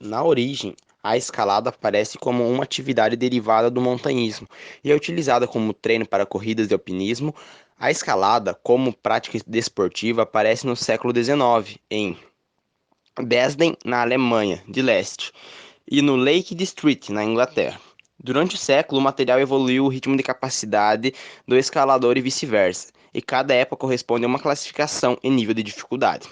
Na origem, a escalada aparece como uma atividade derivada do montanhismo e é utilizada como treino para corridas de alpinismo. A escalada, como prática desportiva, aparece no século XIX, em Dresden, na Alemanha de leste, e no Lake District, na Inglaterra. Durante o século, o material evoluiu o ritmo de capacidade do escalador e vice-versa, e cada época corresponde a uma classificação e nível de dificuldade.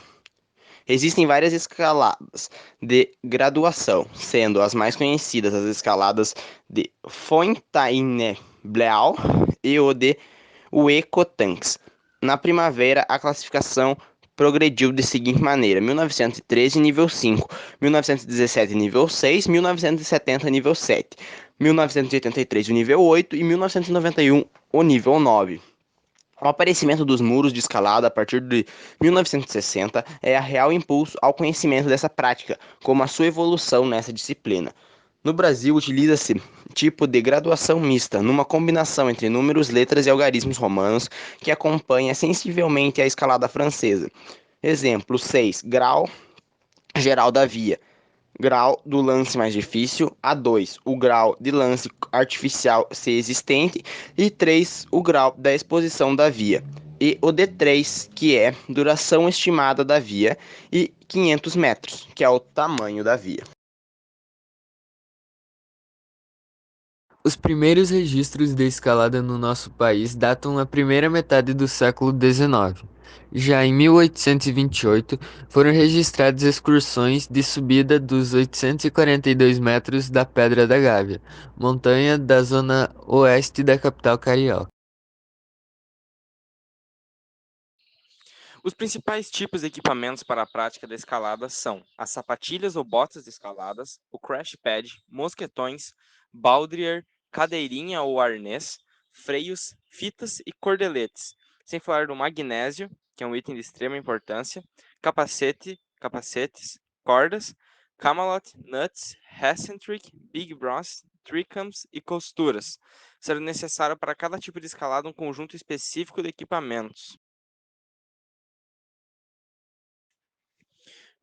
Existem várias escaladas de graduação, sendo as mais conhecidas as escaladas de Fontainebleau e o de Huecotanks. Na primavera, a classificação progrediu de seguinte maneira: 1913 nível 5, 1917 nível 6, 1970 nível 7, 1983 o nível 8 e 1991 o nível 9. O aparecimento dos muros de escalada a partir de 1960 é a real impulso ao conhecimento dessa prática, como a sua evolução nessa disciplina. No Brasil, utiliza-se tipo de graduação mista, numa combinação entre números, letras e algarismos romanos, que acompanha sensivelmente a escalada francesa. Exemplo 6. Grau geral da via. Grau do lance mais difícil. A2, o grau de lance artificial ser existente. E 3, o grau da exposição da via. E o D3, que é duração estimada da via. E 500 metros, que é o tamanho da via. Os primeiros registros de escalada no nosso país datam na primeira metade do século XIX. Já em 1828, foram registradas excursões de subida dos 842 metros da Pedra da Gávea, montanha da zona oeste da capital carioca. Os principais tipos de equipamentos para a prática da escalada são as sapatilhas ou botas de escaladas, o crash pad, mosquetões, baldrier, cadeirinha ou arnês, freios, fitas e cordeletes, sem falar do magnésio, que é um item de extrema importância, capacetes, cordas, camelot, nuts, eccentric, big bros, tricams e costuras, sendo necessário para cada tipo de escalada um conjunto específico de equipamentos.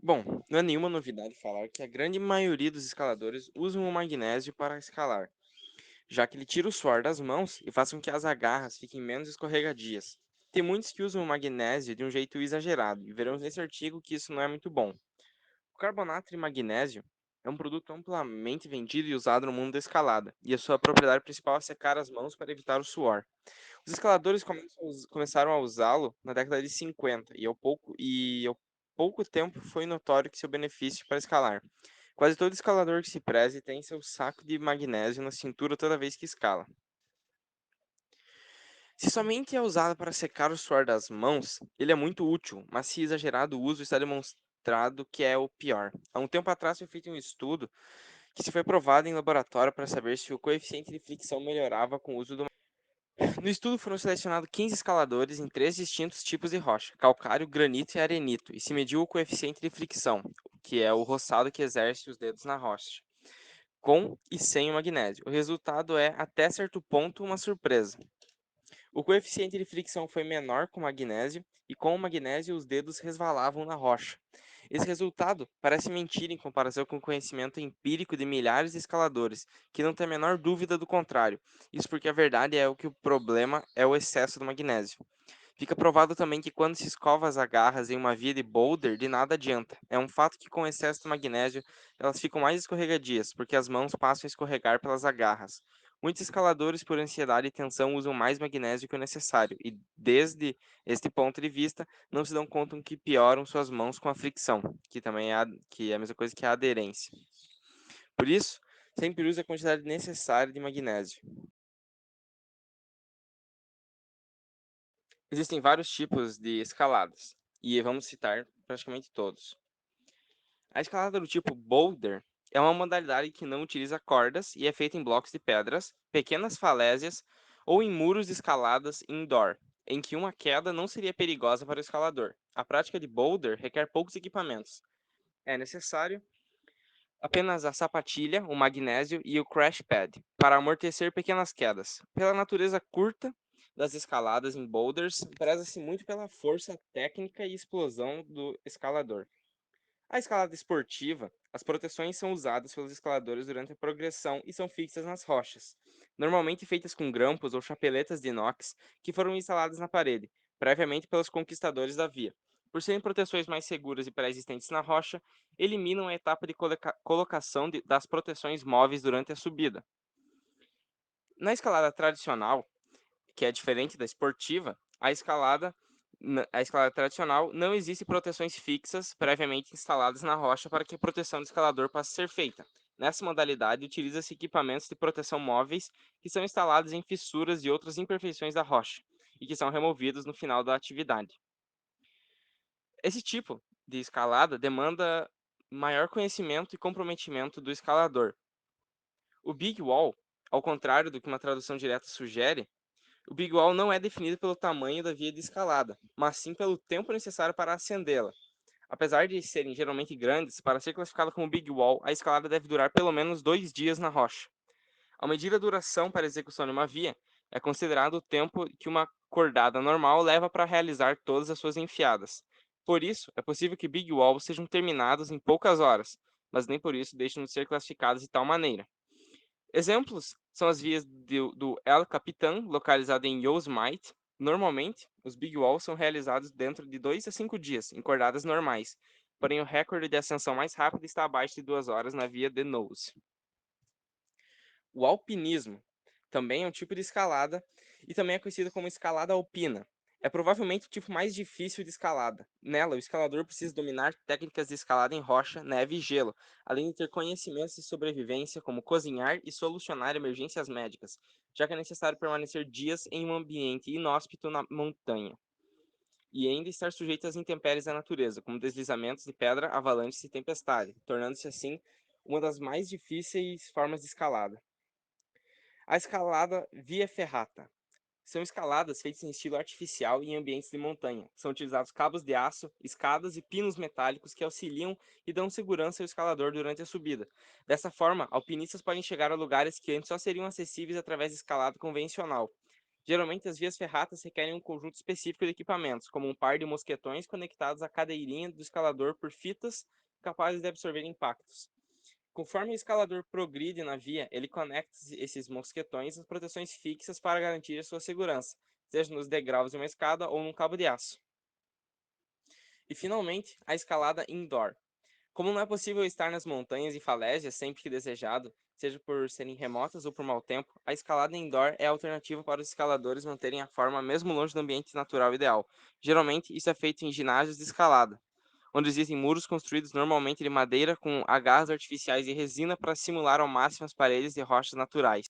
Bom, não é nenhuma novidade falar que a grande maioria dos escaladores usam o magnésio para escalar, já que ele tira o suor das mãos e faz com que as agarras fiquem menos escorregadias. Tem muitos que usam o magnésio de um jeito exagerado, e veremos nesse artigo que isso não é muito bom. O carbonato de magnésio é um produto amplamente vendido e usado no mundo da escalada, e a sua propriedade principal é secar as mãos para evitar o suor. Os escaladores começaram a usá-lo na década de 50 ao pouco tempo foi notório que seu benefício para escalar. Quase todo escalador que se preze tem seu saco de magnésio na cintura toda vez que escala. Se somente é usado para secar o suor das mãos, ele é muito útil, mas se exagerado o uso está demonstrado que é o pior. Há um tempo atrás foi feito um estudo que se foi provado em laboratório para saber se o coeficiente de fricção melhorava com o uso do. No estudo foram selecionados 15 escaladores em três distintos tipos de rocha: calcário, granito e arenito, e se mediu o coeficiente de fricção, que é o roçado que exerce os dedos na rocha, com e sem o magnésio. O resultado é, até certo ponto, uma surpresa. O coeficiente de fricção foi menor com o magnésio, e com o magnésio os dedos resvalavam na rocha. Esse resultado parece mentira em comparação com o conhecimento empírico de milhares de escaladores, que não têm a menor dúvida do contrário. Isso porque a verdade é que o problema é o excesso do magnésio. Fica provado também que quando se escova as agarras em uma via de boulder, de nada adianta. É um fato que com excesso de magnésio, elas ficam mais escorregadias, porque as mãos passam a escorregar pelas agarras. Muitos escaladores, por ansiedade e tensão, usam mais magnésio que o necessário, e desde este ponto de vista, não se dão conta que pioram suas mãos com a fricção, que é a mesma coisa que a aderência. Por isso, sempre use a quantidade necessária de magnésio. Existem vários tipos de escaladas, e vamos citar praticamente todos. A escalada do tipo boulder é uma modalidade que não utiliza cordas e é feita em blocos de pedras, pequenas falésias ou em muros de escaladas indoor, em que uma queda não seria perigosa para o escalador. A prática de boulder requer poucos equipamentos. É necessário apenas a sapatilha, o magnésio e o crash pad para amortecer pequenas quedas. Pela natureza curta das escaladas em boulders, preza-se muito pela força técnica e explosão do escalador. A escalada esportiva, as proteções são usadas pelos escaladores durante a progressão e são fixas nas rochas, normalmente feitas com grampos ou chapeletas de inox que foram instaladas na parede, previamente pelos conquistadores da via. Por serem proteções mais seguras e pré-existentes na rocha, eliminam a etapa de colocação das proteções móveis durante a subida. Na escalada tradicional, que é diferente da esportiva, a escalada tradicional não existe proteções fixas previamente instaladas na rocha para que a proteção do escalador possa ser feita. Nessa modalidade, utiliza-se equipamentos de proteção móveis que são instalados em fissuras e outras imperfeições da rocha e que são removidos no final da atividade. Esse tipo de escalada demanda maior conhecimento e comprometimento do escalador. O Big Wall, ao contrário do que uma tradução direta sugere, o Big Wall não é definido pelo tamanho da via de escalada, mas sim pelo tempo necessário para ascendê-la. Apesar de serem geralmente grandes, para ser classificada como Big Wall, a escalada deve durar pelo menos 2 dias na rocha. Ao medir a duração para a execução de uma via, é considerado o tempo que uma cordada normal leva para realizar todas as suas enfiadas. Por isso, é possível que Big Wall sejam terminados em poucas horas, mas nem por isso deixam de ser classificadas de tal maneira. Exemplos são as vias do El Capitan, localizado em Yosemite. Normalmente, os Big Walls são realizados dentro de 2 a 5 dias, em cordadas normais. Porém, o recorde de ascensão mais rápida está abaixo de 2 horas na via de Nose. O alpinismo também é um tipo de escalada e também é conhecido como escalada alpina. É provavelmente o tipo mais difícil de escalada. Nela, o escalador precisa dominar técnicas de escalada em rocha, neve e gelo, além de ter conhecimentos de sobrevivência, como cozinhar e solucionar emergências médicas, já que é necessário permanecer dias em um ambiente inóspito na montanha. E ainda estar sujeito às intempéries da natureza, como deslizamentos de pedra, avalanches e tempestade, tornando-se assim uma das mais difíceis formas de escalada. A escalada via ferrata. São escaladas feitas em estilo artificial em ambientes de montanha. São utilizados cabos de aço, escadas e pinos metálicos que auxiliam e dão segurança ao escalador durante a subida. Dessa forma, alpinistas podem chegar a lugares que antes só seriam acessíveis através de escalada convencional. Geralmente, as vias ferratas requerem um conjunto específico de equipamentos, como um par de mosquetões conectados à cadeirinha do escalador por fitas capazes de absorver impactos. Conforme o escalador progride na via, ele conecta esses mosquetões às proteções fixas para garantir a sua segurança, seja nos degraus de uma escada ou num cabo de aço. E finalmente, a escalada indoor. Como não é possível estar nas montanhas e falésias sempre que desejado, seja por serem remotas ou por mau tempo, a escalada indoor é a alternativa para os escaladores manterem a forma mesmo longe do ambiente natural ideal. Geralmente, isso é feito em ginásios de escalada, onde existem muros construídos normalmente de madeira com agarras artificiais e resina para simular ao máximo as paredes de rochas naturais.